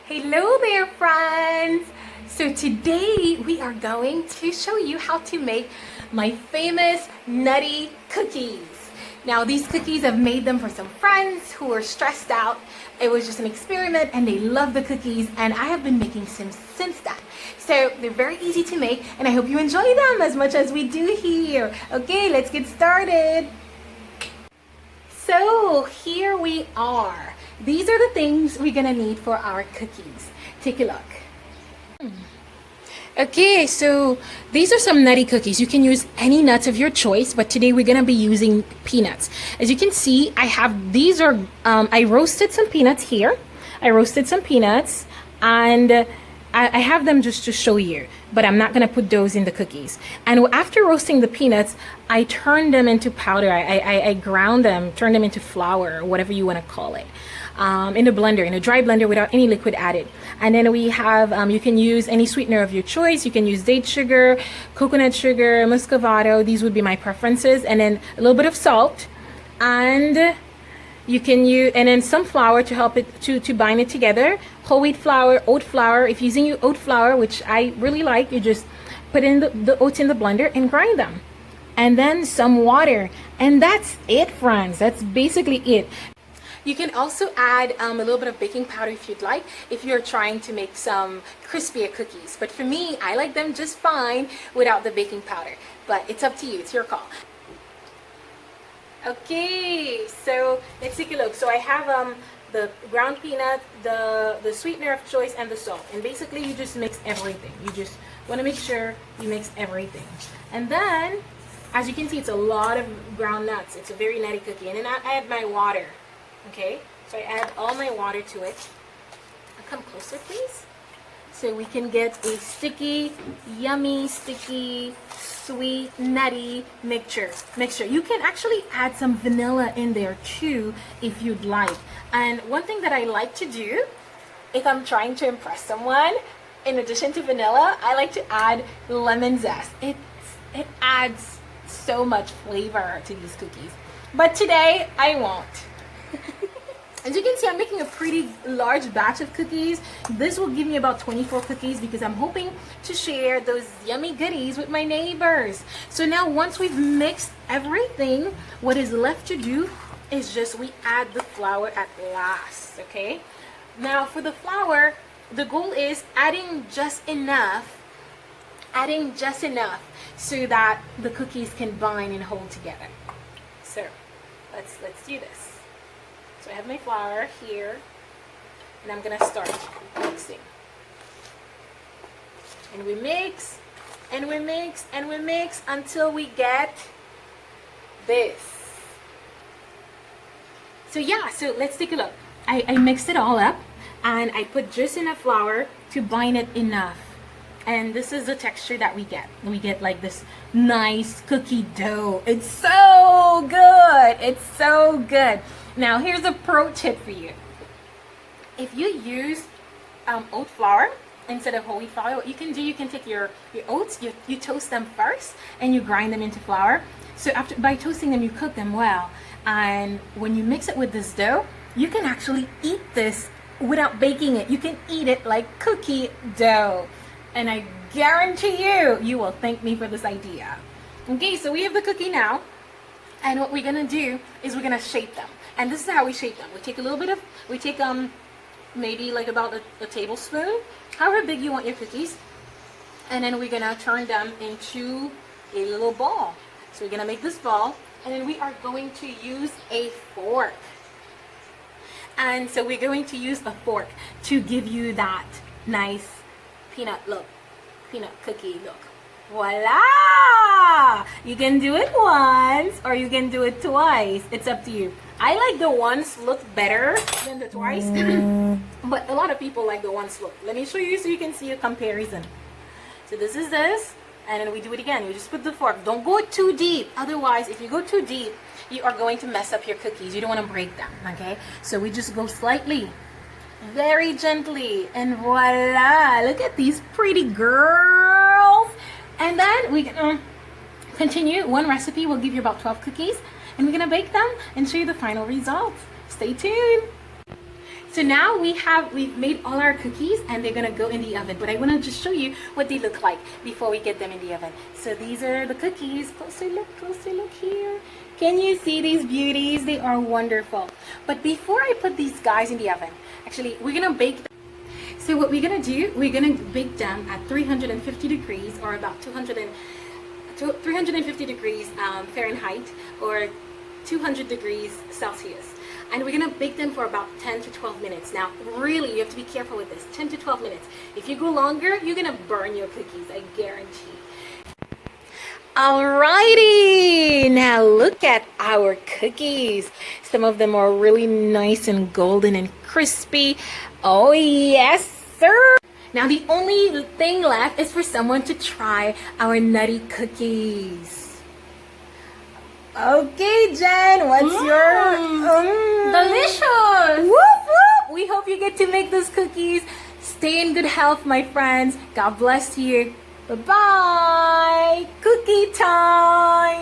Hello there, friends! So today we are going to show you how to make my famous nutty cookies. Now these cookies, I've made them for some friends who were stressed out. It was just an experiment and they love the cookies, and I have been making some since then. So they're very easy to make and I hope you enjoy them as much as we do here. Okay, let's get started. So here we are. These are the things we're gonna need for our cookies. Take a look. Okay, so these are some nutty cookies. You can use any nuts of your choice, but today we're gonna be using peanuts. As you can see, I roasted some peanuts here. I roasted some peanuts and I have them just to show you, but I'm not gonna put those in the cookies. And after roasting the peanuts, I turned them into powder. I ground them, turned them into flour, or whatever you wanna call it, in a blender, in a dry blender without any liquid added. And then we have, you can use any sweetener of your choice. You can use date sugar, coconut sugar, Muscovado. These would be my preferences. And then a little bit of salt, and you can use, and then some flour to help it to bind it together. Whole wheat flour, oat flour. If you're using oat flour, which I really like, you just put in the oats in the blender and grind them. And then some water. And that's it, friends. That's basically it. You can also add a little bit of baking powder if you'd like, if you're trying to make some crispier cookies. But for me, I like them just fine without the baking powder. But it's up to you. It's your call. Okay, so let's take a look. So I have the ground peanut, the sweetener of choice, and the salt. And basically you just mix everything. You just want to make sure you mix everything. And then, as you can see, it's a lot of ground nuts. It's a very nutty cookie. And then I add my water. Okay, so I add all my water to it. Come closer, please. So we can get a sticky, yummy, sticky, sweet, nutty mixture. You can actually add some vanilla in there too if you'd like. And one thing that I like to do, if I'm trying to impress someone, in addition to vanilla, I like to add lemon zest. It adds so much flavor to these cookies. But today, I won't. As you can see, I'm making a pretty large batch of cookies. This will give me about 24 cookies because I'm hoping to share those yummy goodies with my neighbors. So now once we've mixed everything, what is left to do is just we add the flour at last, okay? Now for the flour, the goal is adding just enough so that the cookies can bind and hold together. So let's do this. So I have my flour here, and I'm gonna start mixing. And we mix, and we mix, and we mix until we get this. So yeah, so let's take a look. I mixed it all up, and I put just enough flour to bind it enough. And this is the texture that we get. We get like this nice cookie dough. It's so good. It's so good. Now here's a pro tip for you. If you use oat flour instead of whole wheat flour, what you can do, you can take your oats, you toast them first and you grind them into flour. So by toasting them, you cook them well. And when you mix it with this dough, you can actually eat this without baking it. You can eat it like cookie dough. And I guarantee you will thank me for this idea. Okay, so we have the cookie now. And what we're gonna do is we're gonna shape them. And this is how we shape them. We take a little bit of, maybe like about a tablespoon, however big you want your cookies. And then we're gonna turn them into a little ball. So we're gonna make this ball, and then we are going to use a fork. And so we're going to use a fork to give you that nice peanut cookie look. Voila! You can do it once or you can do it twice. It's up to you. I like the once look better than the twice, but a lot of people like the once look. Let me show you so you can see a comparison. So this is this, and then we do it again. You just put the fork. Don't go too deep. Otherwise, if you go too deep, you are going to mess up your cookies. You don't want to break them, okay? So we just go slightly, very gently, and voila! Look at these pretty girls. And then we can continue. One recipe will give you about 12 cookies, and we're gonna bake them and show you the final results. Stay tuned. So now we've made all our cookies and they're gonna go in the oven. But I wanna just show you what they look like before we get them in the oven. So these are the cookies. Closer look here. Can you see these beauties? They are wonderful. But before I put these guys in the oven, actually we're gonna bake them. So what we're gonna do, we're gonna bake them at 350 degrees or about 350 degrees Fahrenheit or 200 degrees Celsius. And we're gonna bake them for about 10 to 12 minutes. Now, really, you have to be careful with this, 10 to 12 minutes. If you go longer, you're gonna burn your cookies, I guarantee. Alrighty, now look at our cookies. Some of them are really nice and golden and crispy. Oh yes, sir. Now the only thing left is for someone to try our nutty cookies. Okay, Jen, what's your... Delicious! Whoop, whoop. We hope you get to make those cookies. Stay in good health, my friends. God bless you. Bye-bye.